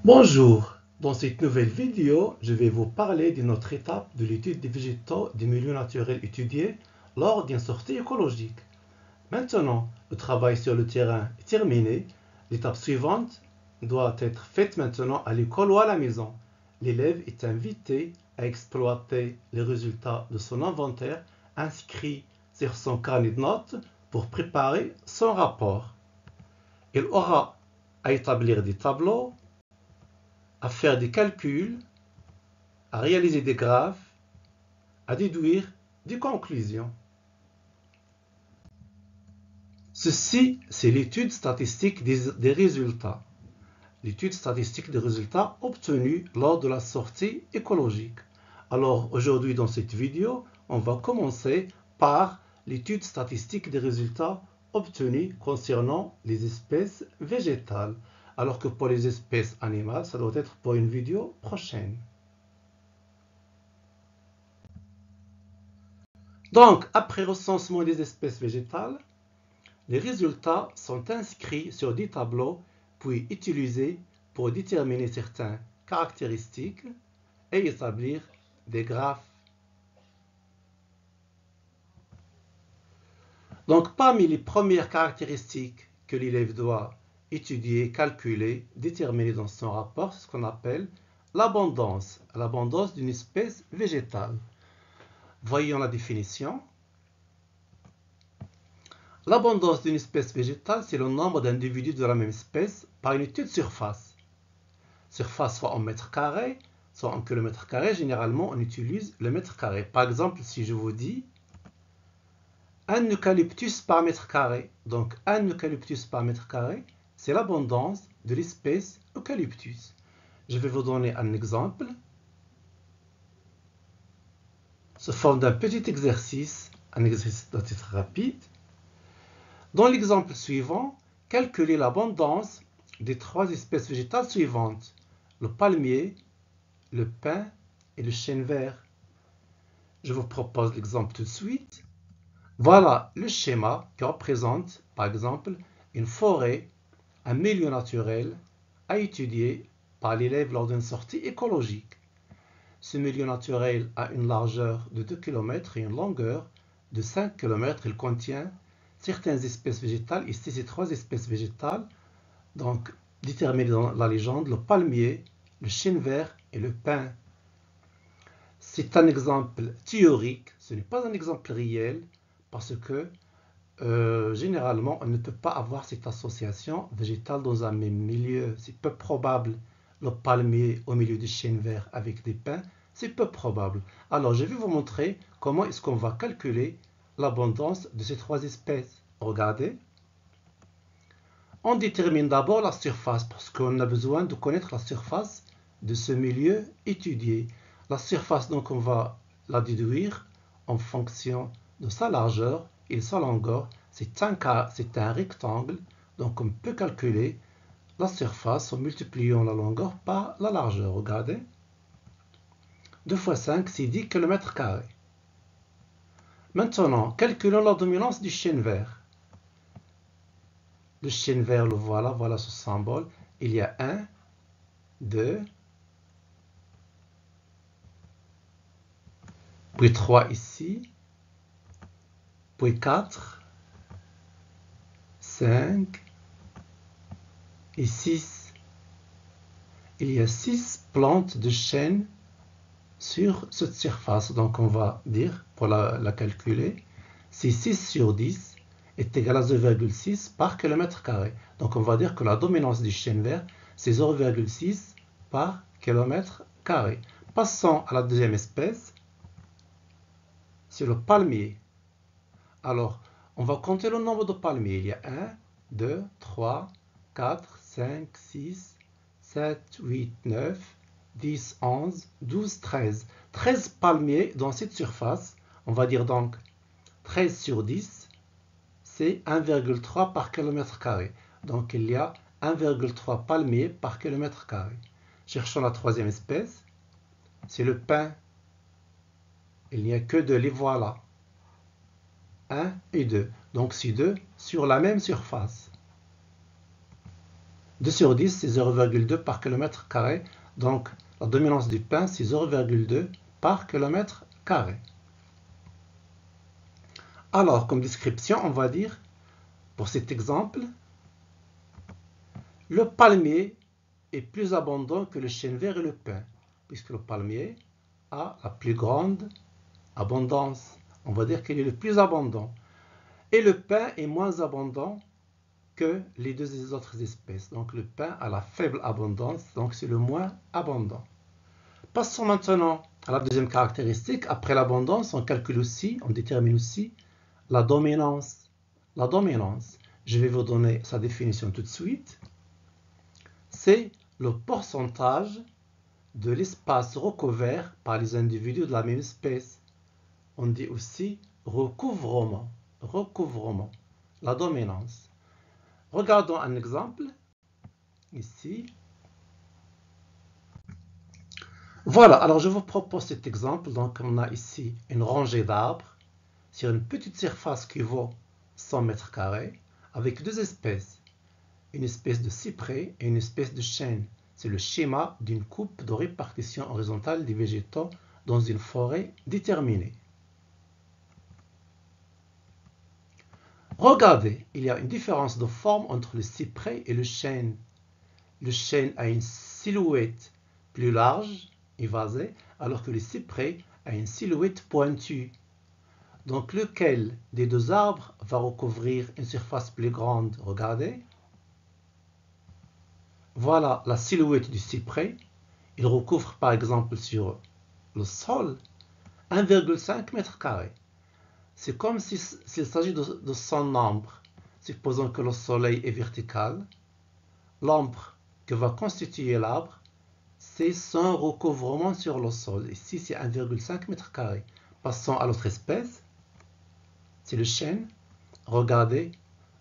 Bonjour, dans cette nouvelle vidéo, je vais vous parler d'une autre étape de l'étude des végétaux des milieux naturels étudiés lors d'une sortie écologique. Maintenant, le travail sur le terrain est terminé. L'étape suivante doit être faite maintenant à l'école ou à la maison. L'élève est invité à exploiter les résultats de son inventaire inscrit sur son carnet de notes pour préparer son rapport. Il aura à établir des tableaux, à faire des calculs, à réaliser des graphes, à déduire des conclusions. Ceci, c'est l'étude statistique des résultats. L'étude statistique des résultats obtenus lors de la sortie écologique. Alors, aujourd'hui, dans cette vidéo, on va commencer par l'étude statistique des résultats obtenus concernant les espèces végétales. Alors que pour les espèces animales, ça doit être pour une vidéo prochaine. Donc, après recensement des espèces végétales, les résultats sont inscrits sur des tableaux puis utilisés pour déterminer certaines caractéristiques et établir des graphes. Donc, parmi les premières caractéristiques que l'élève doit étudier, calculer, déterminer dans son rapport, c'est ce qu'on appelle l'abondance d'une espèce végétale. Voyons la définition. L'abondance d'une espèce végétale, c'est le nombre d'individus de la même espèce par unité de surface. Surface soit en mètres carrés, soit en kilomètres carrés. Généralement, on utilise le mètre carré. Par exemple, si je vous dis un eucalyptus par mètre carré. Donc, un eucalyptus par mètre carré, c'est l'abondance de l'espèce eucalyptus. Je vais vous donner un exemple sous forme d'un petit exercice, un exercice doit être rapide. Dans l'exemple suivant, calculez l'abondance des trois espèces végétales suivantes, le palmier, le pin et le chêne vert. Je vous propose l'exemple tout de suite. Voilà le schéma qui représente, par exemple, une forêt, un milieu naturel à étudier par l'élève lors d'une sortie écologique. Ce milieu naturel a une largeur de 2 km et une longueur de 5 km. Il contient certaines espèces végétales. Ici, c'est trois espèces végétales, donc déterminées dans la légende, le palmier, le chêne vert et le pin. C'est un exemple théorique, ce n'est pas un exemple réel, parce que généralement, on ne peut pas avoir cette association végétale dans un même milieu. C'est peu probable. Le palmier au milieu du chêne vert avec des pins, c'est peu probable. Alors, je vais vous montrer comment est-ce qu'on va calculer l'abondance de ces trois espèces. Regardez. On détermine d'abord la surface, parce qu'on a besoin de connaître la surface de ce milieu étudié. La surface, donc, on va la déduire en fonction de sa largeur et de sa longueur. C'est un rectangle, donc on peut calculer la surface en multipliant la longueur par la largeur. Regardez. 2 fois 5, c'est 10 km². Maintenant, calculons la dominance du chêne vert. Le chêne vert, le voilà, voilà ce symbole. Il y a 1, 2, puis 3 ici, puis 4, 5 et 6. Il y a 6 plantes de chêne sur cette surface. Donc on va dire, pour la calculer, c'est 6 sur 10 est égal à 0,6 par kilomètre carré. Donc on va dire que la dominance du chêne vert, c'est 0,6 par kilomètre carré. Passons à la deuxième espèce, c'est le palmier. Alors, on va compter le nombre de palmiers. Il y a 1, 2, 3, 4, 5, 6, 7, 8, 9, 10, 11, 12, 13. 13 palmiers dans cette surface. On va dire donc 13 sur 10, c'est 1,3 par kilomètre carré. Donc il y a 1,3 palmiers par kilomètre carré. Cherchons la troisième espèce. C'est le pin. Il n'y a que 2, les voilà. 1 et 2. Donc c'est 2 sur la même surface. 2 sur 10, c'est 0,2 par kilomètre carré. Donc, la dominance du pain, c'est 0,2 par kilomètre carré. Alors, comme description, on va dire, pour cet exemple, le palmier est plus abondant que le chêne vert et le pin, puisque le palmier a la plus grande abondance. On va dire qu'il est le plus abondant. Et le pin est moins abondant que les deux autres espèces. Donc le pin a la faible abondance, donc c'est le moins abondant. Passons maintenant à la deuxième caractéristique. Après l'abondance, on calcule aussi, on détermine aussi la dominance. La dominance, je vais vous donner sa définition tout de suite. C'est le pourcentage de l'espace recouvert par les individus de la même espèce. On dit aussi recouvrement. Recouvrement. La dominance. Regardons un exemple. Ici. Voilà, alors je vous propose cet exemple. Donc on a ici une rangée d'arbres sur une petite surface qui vaut 100 mètres carrés avec deux espèces. Une espèce de cyprès et une espèce de chêne. C'est le schéma d'une coupe de répartition horizontale des végétaux dans une forêt déterminée. Regardez, il y a une différence de forme entre le cyprès et le chêne. Le chêne a une silhouette plus large, évasée, alors que le cyprès a une silhouette pointue. Donc lequel des deux arbres va recouvrir une surface plus grande? Regardez. Voilà la silhouette du cyprès. Il recouvre par exemple sur le sol 1,5 mètre carré. C'est comme s'il s'agit de son ombre. Supposons que le soleil est vertical. L'ombre que va constituer l'arbre, c'est son recouvrement sur le sol. Ici, c'est 1,5 mètre carré. Passons à l'autre espèce. C'est le chêne. Regardez,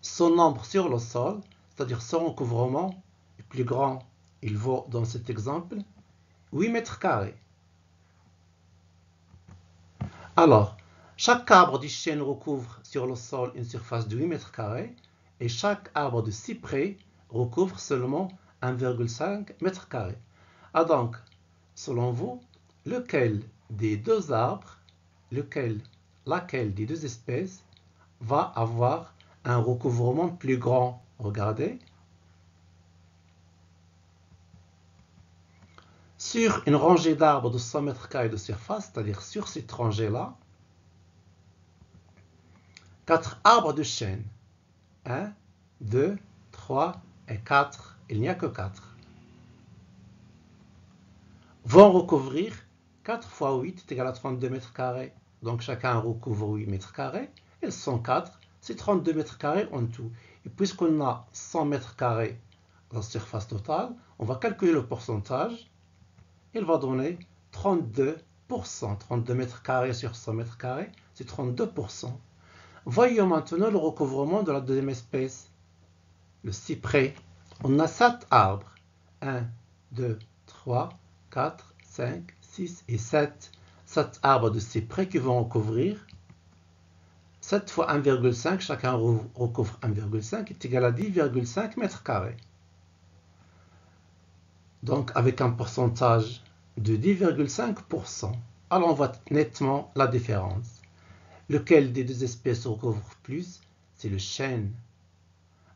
son ombre sur le sol, c'est-à-dire son recouvrement, est plus grand. Il vaut, dans cet exemple, 8 mètres carrés. Alors, chaque arbre du chêne recouvre sur le sol une surface de 8 mètres carrés et chaque arbre de cyprès recouvre seulement 1,5 mètre carré. Ah donc, selon vous, lequel des deux arbres, laquelle des deux espèces va avoir un recouvrement plus grand? Regardez. Sur une rangée d'arbres de 100 mètres carrés de surface, c'est-à-dire sur cette rangée-là, 4 arbres de chêne. 1, 2, 3 et 4. Il n'y a que 4. Vont recouvrir 4 fois 8 est égal à 32 mètres carrés. Donc chacun recouvre 8 mètres carrés. Elles sont 4. C'est 32 mètres carrés en tout. Et puisqu'on a 100 mètres carrés la surface totale, on va calculer le pourcentage. Il va donner 32%. 32 mètres carrés sur 100 mètres carrés, c'est 32%. Voyons maintenant le recouvrement de la deuxième espèce, le cyprès. On a 7 arbres. 1, 2, 3, 4, 5, 6 et 7. 7 arbres de cyprès qui vont recouvrir. 7 fois 1,5, chacun recouvre 1,5, est égal à 10,5 mètres carrés. Donc avec un pourcentage de 10,5%. Alors on voit nettement la différence. Lequel des deux espèces recouvre plus? C'est le chêne.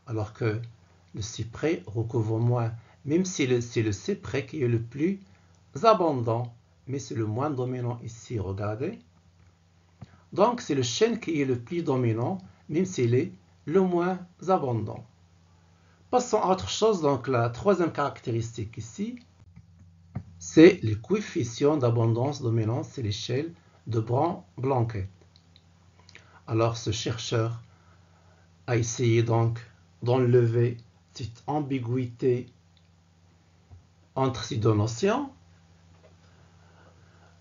Alors que le cyprès recouvre moins. Même si c'est le cyprès qui est le plus abondant. Mais c'est le moins dominant ici, regardez. Donc c'est le chêne qui est le plus dominant, même s'il est le moins abondant. Passons à autre chose. Donc la troisième caractéristique ici, c'est le coefficient d'abondance-dominance, c'est l'échelle de Brown-Blanquet. Alors ce chercheur a essayé donc d'enlever cette ambiguïté entre ces deux notions,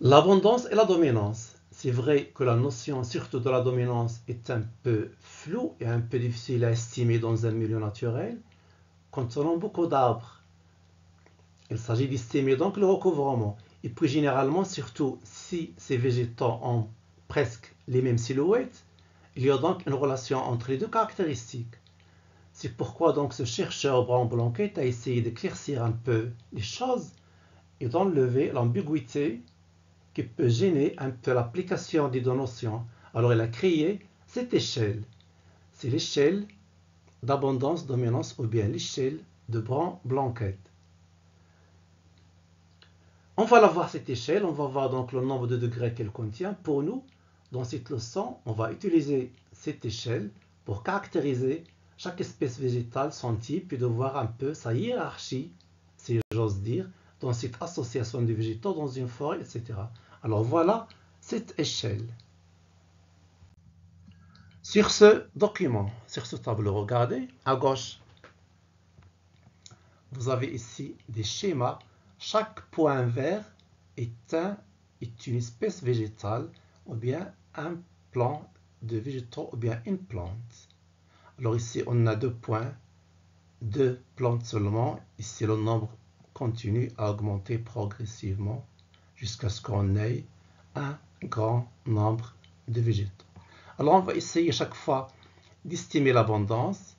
l'abondance et la dominance. C'est vrai que la notion, surtout de la dominance, est un peu floue et un peu difficile à estimer dans un milieu naturel. Contenant beaucoup d'arbres, il s'agit d'estimer donc le recouvrement. Et puis généralement, surtout si ces végétaux ont presque les mêmes silhouettes, il y a donc une relation entre les deux caractéristiques. C'est pourquoi donc ce chercheur Brown-Blanquette a essayé d'éclaircir un peu les choses et d'enlever l'ambiguïté qui peut gêner un peu l'application des deux notions. Alors il a créé cette échelle. C'est l'échelle d'abondance-dominance ou bien l'échelle de Brown-Blanquette. On va la voir cette échelle, on va voir donc le nombre de degrés qu'elle contient. Pour nous, dans cette leçon, on va utiliser cette échelle pour caractériser chaque espèce végétale, son type, et de voir un peu sa hiérarchie, si j'ose dire, dans cette association de végétaux dans une forêt, etc. Alors voilà cette échelle. Sur ce document, sur ce tableau, regardez, à gauche, vous avez ici des schémas. Chaque point vert est une espèce végétale ou bien un plan de végétaux ou bien une plante. Alors ici, on a 2 points, 2 plantes seulement. Ici, le nombre continue à augmenter progressivement jusqu'à ce qu'on ait un grand nombre de végétaux. Alors, on va essayer chaque fois d'estimer l'abondance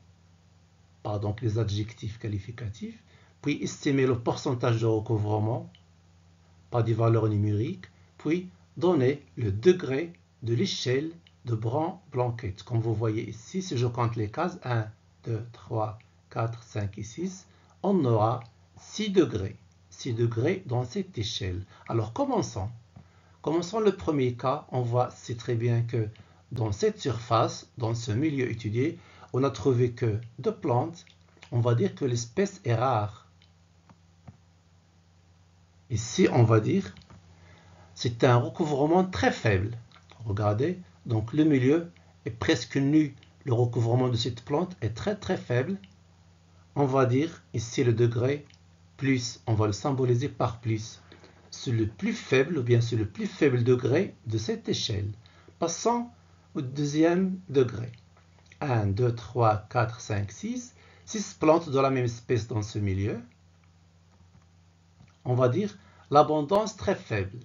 par donc les adjectifs qualificatifs, puis estimer le pourcentage de recouvrement par des valeurs numériques, puis donner le degré de l'échelle de Brown-Blanquette. Comme vous voyez ici, si je compte les cases 1, 2, 3, 4, 5 et 6, on aura 6 degrés. 6 degrés dans cette échelle. Alors commençons. Commençons le premier cas. On voit, c'est très bien que dans cette surface, dans ce milieu étudié, on a trouvé que 2 plantes. On va dire que l'espèce est rare. Ici, on va dire c'est un recouvrement très faible. Regardez, donc le milieu est presque nu. Le recouvrement de cette plante est très très faible. On va dire ici le degré plus, on va le symboliser par plus. C'est le plus faible, ou bien c'est le plus faible degré de cette échelle. Passons au deuxième degré. 1, 2, 3, 4, 5, 6. 6 plantes de la même espèce dans ce milieu. On va dire l'abondance très faible.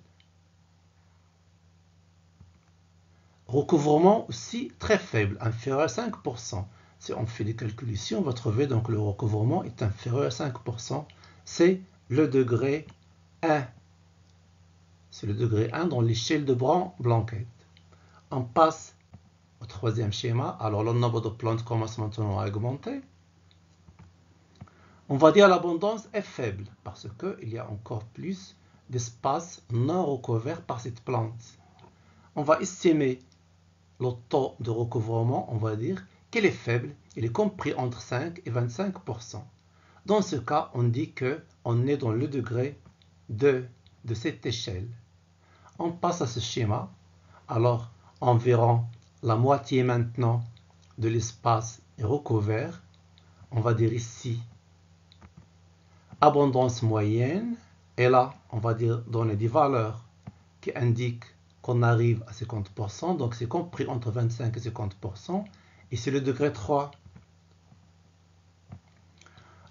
Recouvrement aussi très faible, inférieur à 5%. Si on fait des calculs ici, on va trouver donc le recouvrement est inférieur à 5%. C'est le degré 1. C'est le degré 1 dans l'échelle de Brown-Blanquette. On passe au troisième schéma. Alors le nombre de plantes commence maintenant à augmenter. On va dire l'abondance est faible parce qu'il y a encore plus d'espace non recouvert par cette plante. On va estimer le taux de recouvrement, on va dire qu'il est faible, il est compris entre 5 et 25%. Dans ce cas, on dit qu'on est dans le degré 2 de cette échelle. On passe à ce schéma. Alors, environ la moitié maintenant de l'espace est recouvert. On va dire ici abondance moyenne. Et là, on va dire donner des valeurs qui indiquent qu'on arrive à 50%, donc c'est compris entre 25 et 50%, et c'est le degré 3.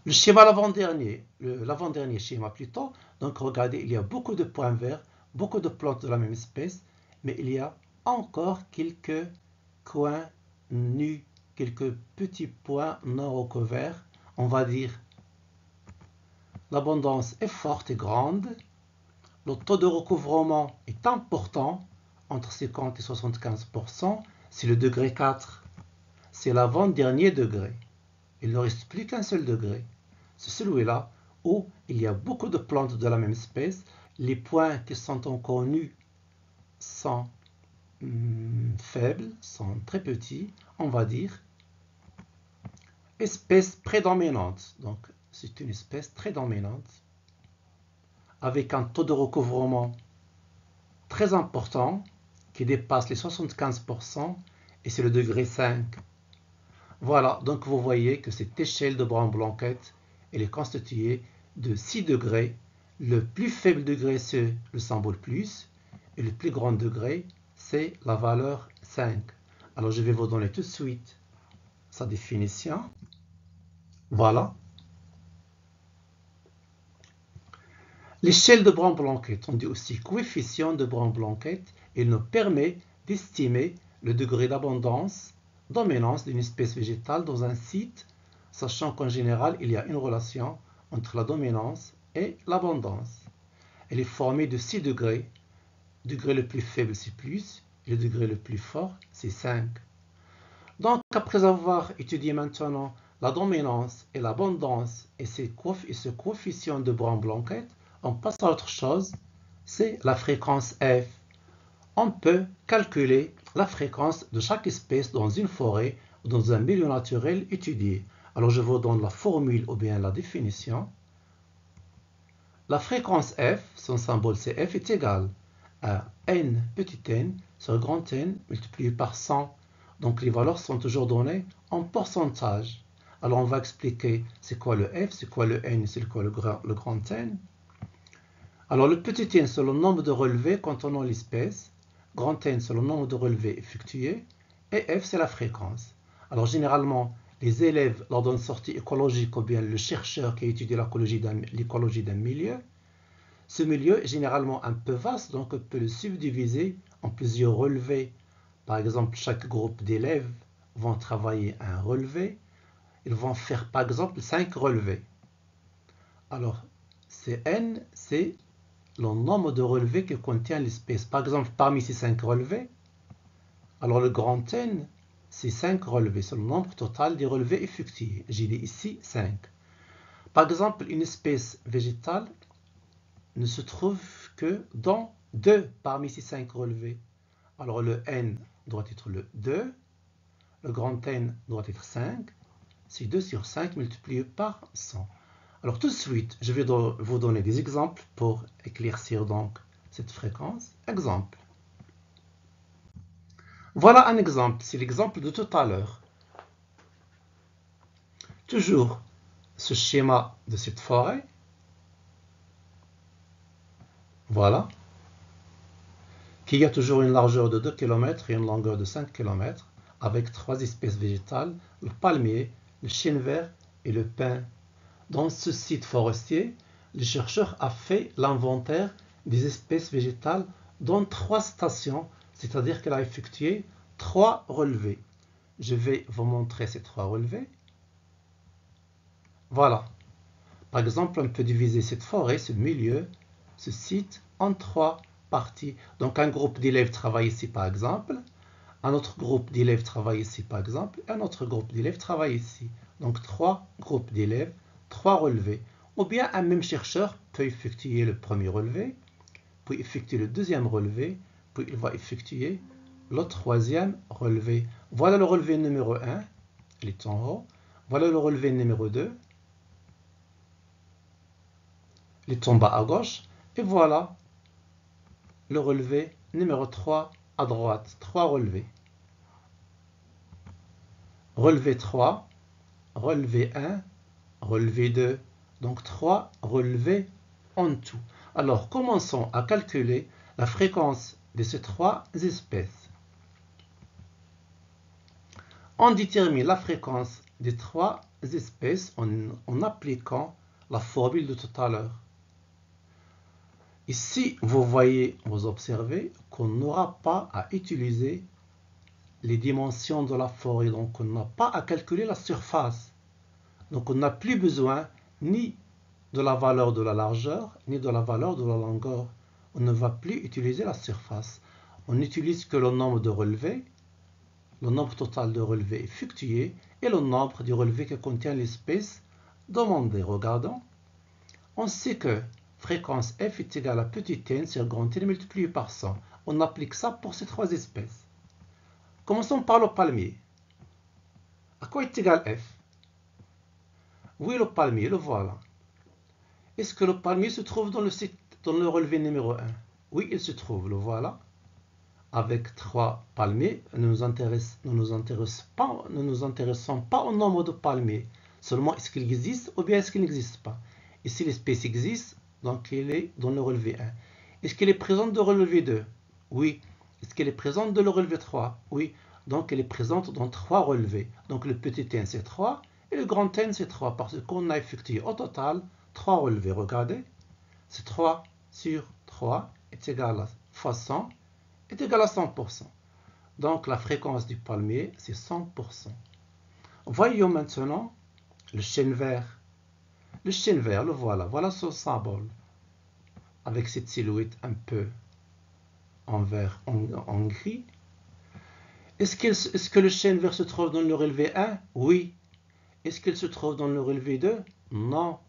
Le schéma l'avant-dernier schéma plutôt, donc regardez, il y a beaucoup de points verts, beaucoup de plantes de la même espèce, mais il y a encore quelques coins nus, quelques petits points non recouverts. On va dire l'abondance est forte et grande, le taux de recouvrement est important, entre 50 et 75%, c'est le degré 4. C'est l'avant-dernier degré. Il ne reste plus qu'un seul degré. C'est celui-là où il y a beaucoup de plantes de la même espèce. Les points qui sont encore nus sont faibles, sont très petits. On va dire espèce prédominante. Donc, c'est une espèce très dominante avec un taux de recouvrement très important qui dépasse les 75% et c'est le degré 5. Voilà, donc vous voyez que cette échelle de Brown-Blanquette, elle est constituée de 6 degrés. Le plus faible degré, c'est le symbole plus, et le plus grand degré, c'est la valeur 5. Alors je vais vous donner tout de suite sa définition. Voilà. L'échelle de Brown-Blanquette, on dit aussi coefficient de Brown-Blanquette, il nous permet d'estimer le degré d'abondance, dominance d'une espèce végétale dans un site sachant qu'en général, il y a une relation entre la dominance et l'abondance. Elle est formée de 6 degrés. Le degré le plus faible, c'est plus, et le degré le plus fort, c'est 5. Donc, après avoir étudié maintenant la dominance et l'abondance et ce coefficient de Brown-Blanquette, on passe à autre chose, c'est la fréquence F. On peut calculer la fréquence de chaque espèce dans une forêt ou dans un milieu naturel étudié. Alors, je vous donne la formule ou bien la définition. La fréquence F, son symbole c'est F, est égale à n petit n sur grand N multiplié par 100. Donc les valeurs sont toujours données en pourcentage. Alors on va expliquer c'est quoi le F, c'est quoi le N, c'est quoi le grand N. Alors le petit n c'est le nombre de relevés contenant l'espèce, grand N c'est le nombre de relevés effectués, et F c'est la fréquence. Alors généralement, les élèves, lors d'une sortie écologique, ou bien le chercheur qui a étudié l'écologie d'un milieu, ce milieu est généralement un peu vaste, donc on peut le subdiviser en plusieurs relevés. Par exemple, chaque groupe d'élèves vont travailler un relevé. Ils vont faire par exemple 5 relevés. Alors, N, c'est le nombre de relevés que contient l'espèce. Par exemple, parmi ces 5 relevés, alors le grand N, c'est 5 relevés. C'est le nombre total des relevés effectués. J'ai dit ici 5. Par exemple, une espèce végétale ne se trouve que dans 2 parmi ces 5 relevés. Alors le N doit être le 2, le grand N doit être 5, c'est 2 sur 5 multiplié par 100. Alors tout de suite, je vais vous donner des exemples pour éclaircir donc cette fréquence. Exemple. Voilà un exemple, c'est l'exemple de tout à l'heure. Toujours ce schéma de cette forêt. Voilà. Qui a toujours une largeur de 2 km et une longueur de 5 km, avec 3 espèces végétales, le palmier, le chêne vert et le pin. Dans ce site forestier, le chercheur a fait l'inventaire des espèces végétales dans 3 stations, c'est-à-dire qu'elle a effectué 3 relevés. Je vais vous montrer ces 3 relevés. Voilà. Par exemple, on peut diviser cette forêt, ce milieu, ce site, en 3 parties. Donc un groupe d'élèves travaille ici par exemple, un autre groupe d'élèves travaille ici par exemple, et un autre groupe d'élèves travaille ici. Donc 3 groupes d'élèves, 3 relevés. Ou bien un même chercheur peut effectuer le premier relevé, puis effectuer le deuxième relevé, puis il va effectuer le troisième relevé. Voilà le relevé numéro 1, il est en haut. Voilà le relevé numéro 2, il est en bas à gauche. Et voilà le relevé numéro 3 à droite. 3 relevés. Relevé 3, relevé 1, relevé 2. Donc 3 relevés en tout. Alors commençons à calculer la fréquence de ces 3 espèces. On détermine la fréquence des 3 espèces en appliquant la formule de tout à l'heure. Ici, vous observez qu'on n'aura pas à utiliser les dimensions de la forêt, donc on n'a pas à calculer la surface. Donc on n'a plus besoin ni de la valeur de la largeur, ni de la valeur de la longueur. On ne va plus utiliser la surface. On n'utilise que le nombre de relevés, le nombre total de relevés effectués et le nombre de relevés que contient l'espèce demandée. Regardons. On sait que fréquence f est égale à petit n sur grand N multiplié par 100. On applique ça pour ces 3 espèces. Commençons par le palmier. À quoi est égal f? Oui, le palmier, le voilà. Est-ce que le palmier se trouve dans le relevé numéro 1? Oui, il se trouve, le voilà. Avec 3 palmiers, nous nous intéressons pas au nombre de palmiers. Seulement, est-ce qu'il existe ou bien est-ce qu'il n'existe pas? Ici, l'espèce existe, donc elle est dans le relevé 1. Est-ce qu'elle est présente dans le relevé 2? Oui. Est-ce qu'elle est présente dans le relevé 3? Oui. Donc, elle est présente dans 3 relevés. Donc, le petit n, c'est 3 et le grand n, c'est 3 parce qu'on a effectué au total 3 relevés. Regardez, c'est 3 sur 3 est égal à fois 100 est égal à 100%. Donc, la fréquence du palmier, c'est 100%. Voyons maintenant le chêne vert. Le chêne vert, le voilà. Voilà son symbole. Avec cette silhouette un peu en vert, en gris. Est-ce que le chêne vert se trouve dans le relevé 1? Oui. Est-ce qu'il se trouve dans le relevé 2? Non.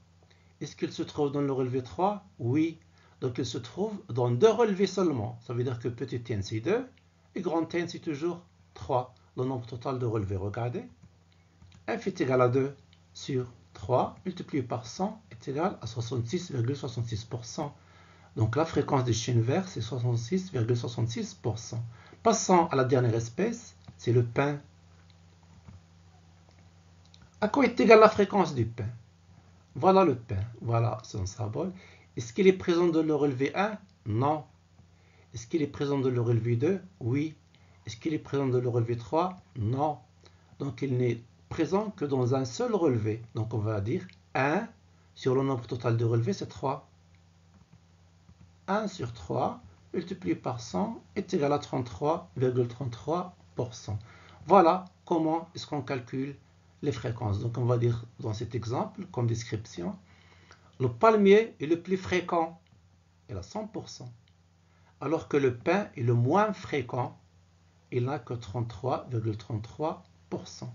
Est-ce qu'il se trouve dans le relevé 3? Oui. Donc il se trouve dans 2 relevés seulement. Ça veut dire que petit n c'est 2 et grand n c'est toujours 3. Le nombre total de relevés, regardez. F est égal à 2 sur 3 multiplié par 100 est égal à 66,66%. Donc la fréquence des chênes verts, c'est 66,66%. Passons à la dernière espèce, c'est le pin. À quoi est égale la fréquence du pin? Voilà le pin, voilà son symbole. Est-ce qu'il est présent dans le relevé 1? Non. Est-ce qu'il est présent dans le relevé 2? Oui. Est-ce qu'il est présent dans le relevé 3? Non. Donc il n'est présent que dans un seul relevé. Donc on va dire 1 sur le nombre total de relevés, c'est 3. 1 sur 3 multiplié par 100 est égal à 33,33%. Voilà comment est-ce qu'on calcule les fréquences. Donc on va dire dans cet exemple, comme description, le palmier est le plus fréquent, il a 100%, alors que le pin est le moins fréquent, il n'a que 33,33%.